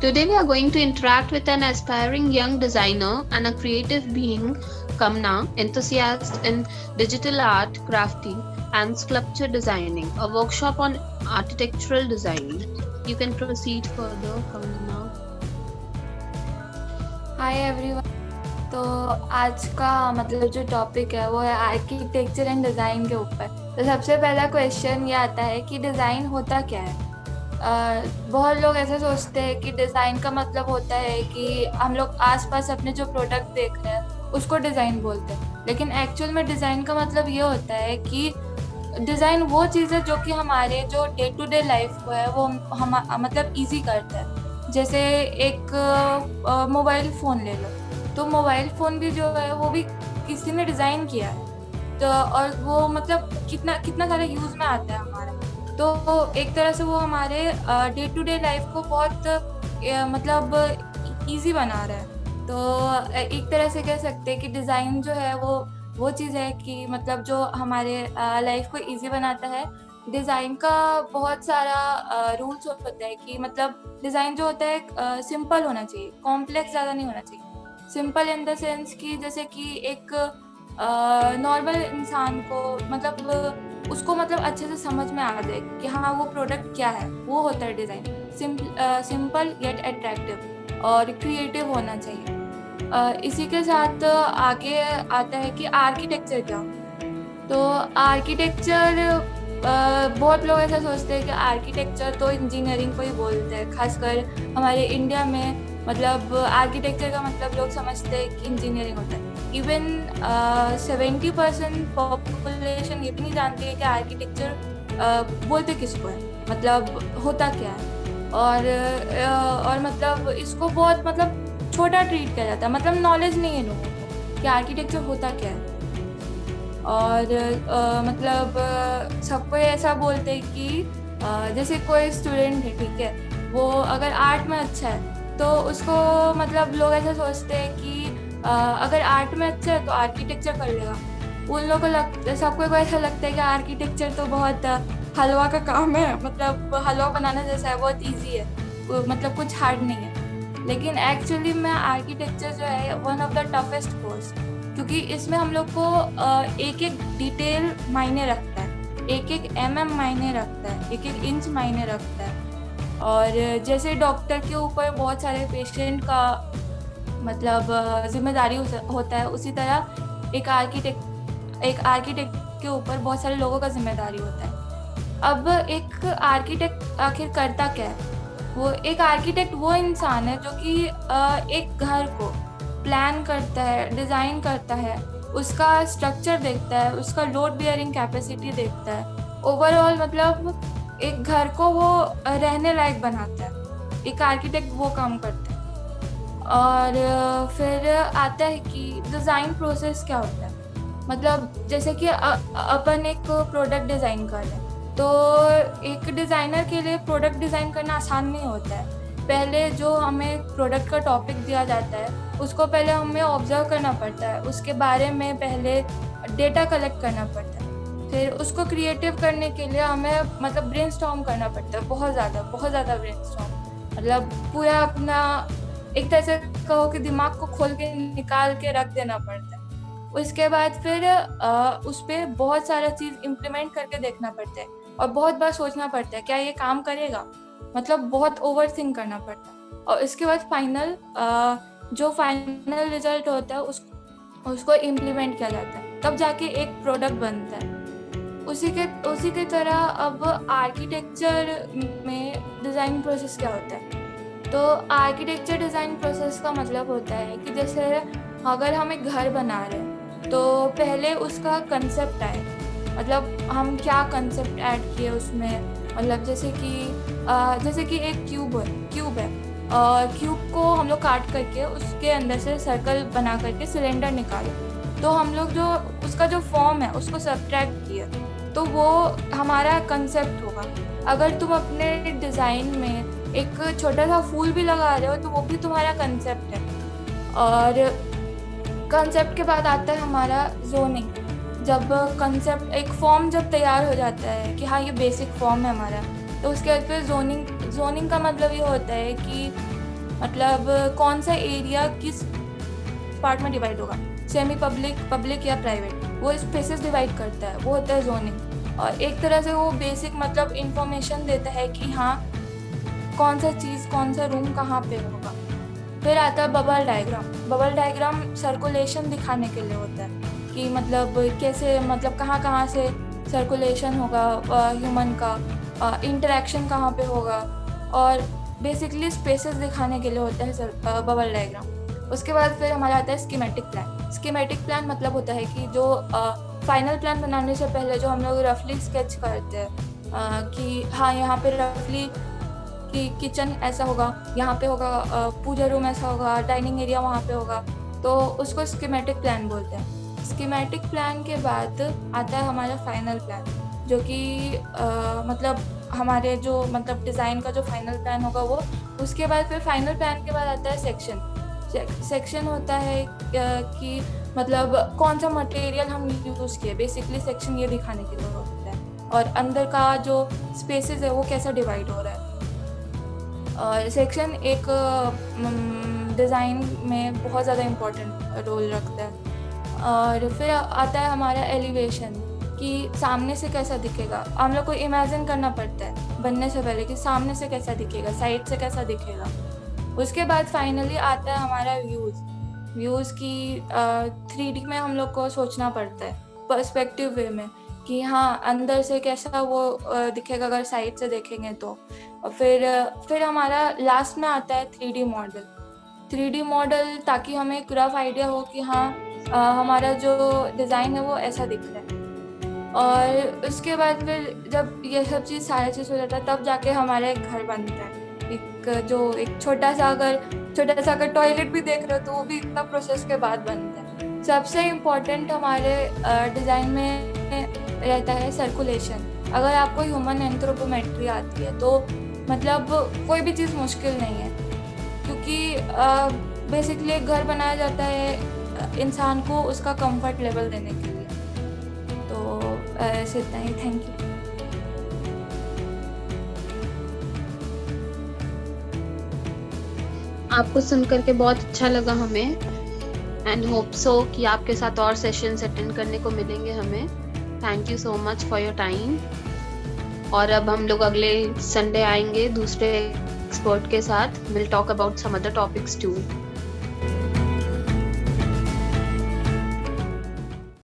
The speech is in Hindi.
Today we are going to interact with an aspiring young designer and a creative being, Kamna, enthusiast in digital art, crafting, and sculpture designing, a workshop on architectural design. You can proceed further, Kamna. Hi everyone. तो आज का मतलब जो टॉपिक है वो है आर्किटेक्चर एंड डिज़ाइन के ऊपर। तो सबसे पहला क्वेश्चन ये आता है कि डिज़ाइन होता क्या है। बहुत लोग ऐसे सोचते हैं कि डिज़ाइन का मतलब होता है कि हम लोग आसपास अपने जो प्रोडक्ट देख रहे हैं उसको डिज़ाइन बोलते हैं, लेकिन एक्चुअल में डिज़ाइन का मतलब ये होता है कि डिज़ाइन वो चीज़ है जो कि हमारे जो डे टू डे लाइफ को है वो हम मतलब ईजी करता है। जैसे एक मोबाइल फ़ोन ले लो, तो मोबाइल फ़ोन भी जो है वो भी किसी ने डिज़ाइन किया है, तो और वो मतलब कितना कितना सारा यूज़ में आता है हमारा। तो एक तरह से वो हमारे डे टू डे लाइफ को बहुत मतलब ईजी बना रहा है। तो एक तरह से कह सकते हैं कि डिज़ाइन जो है वो चीज़ है कि मतलब जो हमारे लाइफ को ईजी बनाता है। डिज़ाइन का बहुत सारा रूल्स होता है कि मतलब डिज़ाइन जो होता है सिंपल होना चाहिए, कॉम्प्लेक्स ज़्यादा नहीं होना चाहिए। सिंपल इन द सेंस कि जैसे कि एक नॉर्मल इंसान को मतलब उसको मतलब अच्छे से समझ में आ जाए कि हाँ वो प्रोडक्ट क्या है, वो होता है डिज़ाइन। सिंपल येट अट्रैक्टिव और क्रिएटिव होना चाहिए। इसी के साथ आगे आता है कि आर्किटेक्चर क्या होता है। तो आर्किटेक्चर बहुत लोग ऐसा सोचते हैं कि आर्किटेक्चर तो इंजीनियरिंग को ही बोलते हैं, खासकर हमारे इंडिया में। मतलब आर्किटेक्चर का मतलब लोग समझते हैं कि इंजीनियरिंग होता है। इवन 70% पॉपुलेशन ये भी नहीं जानती है कि आर्किटेक्चर बोलते किसको है, मतलब होता क्या है। और मतलब इसको बहुत मतलब छोटा ट्रीट किया जाता है, मतलब नॉलेज नहीं है लोगों को कि आर्किटेक्चर होता क्या है। और मतलब सबको ऐसा बोलते हैं कि जैसे कोई स्टूडेंट है, ठीक है, वो अगर आर्ट में अच्छा है तो उसको मतलब लोग ऐसा सोचते हैं कि अगर आर्ट में अच्छा है तो आर्किटेक्चर कर लेगा। उन लोगों को सबको ऐसा लगता है कि आर्किटेक्चर तो बहुत हलवा का काम है, मतलब हलवा बनाना जैसा है, बहुत ईजी है, मतलब कुछ हार्ड नहीं है। लेकिन एक्चुअली में आर्किटेक्चर जो है one of the toughest course, क्योंकि इसमें हम लोग को एक एक डिटेल मायने रखता है, एक एक मायने रखता है, एक एक इंच मायने रखता है। और जैसे डॉक्टर के ऊपर बहुत सारे पेशेंट का मतलब जिम्मेदारी होता है, उसी तरह एक आर्किटेक्ट के ऊपर बहुत सारे लोगों का जिम्मेदारी होता है। अब एक आर्किटेक्ट आखिर करता क्या है? वो एक आर्किटेक्ट वो इंसान है जो कि एक घर को प्लान करता है, डिज़ाइन करता है, उसका स्ट्रक्चर देखता है, उसका लोड बियरिंग कैपेसिटी देखता है, ओवरऑल मतलब एक घर को वो रहने लायक बनाता है। एक आर्किटेक्ट वो काम करता है। और फिर आता है कि डिज़ाइन प्रोसेस क्या होता है। मतलब जैसे कि अपन एक प्रोडक्ट डिज़ाइन कर रहे हैं, तो एक डिज़ाइनर के लिए प्रोडक्ट डिज़ाइन करना आसान नहीं होता है। पहले जो हमें प्रोडक्ट का टॉपिक दिया जाता है उसको पहले हमें ऑब्जर्व करना पड़ता है, उसके बारे में पहले डेटा कलेक्ट करना पड़ता है, फिर उसको क्रिएटिव करने के लिए हमें मतलब ब्रेनस्टॉर्म करना पड़ता है, बहुत ज़्यादा ब्रेनस्टॉर्म, मतलब पूरा अपना एक तरह से कहो कि दिमाग को खोल के निकाल के रख देना पड़ता है। उसके बाद फिर उस पर बहुत सारा चीज़ इम्प्लीमेंट करके देखना पड़ता है और बहुत बार सोचना पड़ता है क्या ये काम करेगा, मतलब बहुत ओवर थिंक करना पड़ता है। और इसके बाद जो फाइनल रिजल्ट होता है उसको इम्प्लीमेंट किया जाता है, तब जाके एक प्रोडक्ट बनता है। उसी के तरह अब आर्किटेक्चर में डिज़ाइन प्रोसेस क्या होता है। तो आर्किटेक्चर डिज़ाइन प्रोसेस का मतलब होता है कि जैसे अगर हम एक घर बना रहे हैं तो पहले उसका कंसेप्ट आए, मतलब हम क्या कंसेप्ट ऐड किए उसमें। मतलब जैसे कि एक क्यूब है और क्यूब को हम लोग काट करके उसके अंदर से सर्कल बना करके सिलेंडर निकाले, तो हम लोग जो उसका जो फॉर्म है उसको सब्ट्रैक्ट किया, तो वो हमारा कंसेप्ट होगा। अगर तुम अपने डिज़ाइन में एक छोटा सा फूल भी लगा रहे हो तो वो भी तुम्हारा कंसेप्ट है। और कंसेप्ट के बाद आता है हमारा जोनिंग। जब कंसेप्ट एक फॉर्म जब तैयार हो जाता है कि हाँ ये बेसिक फॉर्म है हमारा, तो उसके बाद फिर जोनिंग का मतलब ये होता है कि मतलब कौन सा एरिया किस पार्ट में डिवाइड होगा, सेमी पब्लिक, पब्लिक या प्राइवेट, वो स्पेसेस डिवाइड करता है, वो होता है जोनिंग। और एक तरह से वो बेसिक मतलब इंफॉर्मेशन देता है कि हाँ कौन सा चीज़, कौन सा रूम कहाँ पे होगा। फिर आता है bubble diagram. Bubble diagram circulation दिखाने के लिए होता है कि मतलब कैसे, मतलब कहाँ कहाँ से सर्कुलेशन होगा ह्यूमन का, इंटरेक्शन कहाँ पे होगा, और बेसिकली स्पेसेस दिखाने के लिए होता है बबल डायग्राम। उसके बाद फिर हमारा आता है स्कीमेटिक प्लान। स्कीमेटिक प्लान मतलब होता है कि जो फाइनल प्लान बनाने से पहले जो हम लोग रफली स्केच करते हैं कि हाँ यहाँ पे रफली कि किचन ऐसा होगा, यहाँ पे होगा पूजा रूम ऐसा होगा, डाइनिंग एरिया वहाँ पे होगा, तो उसको स्कीमेटिक प्लान बोलते हैं। स्कीमेटिक प्लान के बाद आता है हमारा फाइनल प्लान, जो कि मतलब हमारे जो मतलब डिज़ाइन का जो फाइनल प्लान होगा वो। उसके बाद फिर फाइनल प्लान के बाद आता है सेक्शन। सेक्शन होता है कि मतलब कौन सा मटेरियल हम यूज़ किए, बेसिकली सेक्शन ये दिखाने के लिए होता है, और अंदर का जो स्पेसेस है वो कैसा डिवाइड हो रहा है। और सेक्शन एक डिज़ाइन में बहुत ज़्यादा इम्पोर्टेंट रोल रखता है। और फिर आता है हमारा एलिवेशन, कि सामने से कैसा दिखेगा। हम लोग को इमेजिन करना पड़ता है बनने से पहले कि सामने से कैसा दिखेगा, साइड से कैसा दिखेगा। उसके बाद फाइनली आता है हमारा व्यूज़ की 3D में हम लोग को सोचना पड़ता है, पर्सपेक्टिव वे में, कि हाँ अंदर से कैसा वो दिखेगा अगर साइड से देखेंगे तो। और फिर हमारा लास्ट में आता है 3D मॉडल। 3D मॉडल ताकि हमें एक रफ आइडिया हो कि हाँ हमारा जो डिज़ाइन है वो ऐसा दिख रहा है। और उसके बाद फिर जब ये सब चीज़ सारा चीज़ हो जाता है तब जाके हमारा एक घर बनता है। एक छोटा सा अगर टॉयलेट भी देख रहे हो तो वो भी इतना प्रोसेस के बाद बनता है। सबसे इम्पोर्टेंट हमारे डिज़ाइन में रहता है सर्कुलेशन। अगर आपको ह्यूमन एंथ्रोपोमेट्री आती है तो मतलब कोई भी चीज़ मुश्किल नहीं है, क्योंकि बेसिकली एक घर बनाया जाता है इंसान को उसका कंफर्ट लेवल देने के लिए। तो ऐसे इतना ही। Thank you. आपको सुन करके बहुत अच्छा लगा हमें, एंड होप सो कि आपके साथ और सेशंस अटेंड करने को मिलेंगे हमें। Thank you so much for your time. और अब हम लोग अगले संडे आएंगे दूसरे एक्सपर्ट के साथ। Will talk about some other topics to.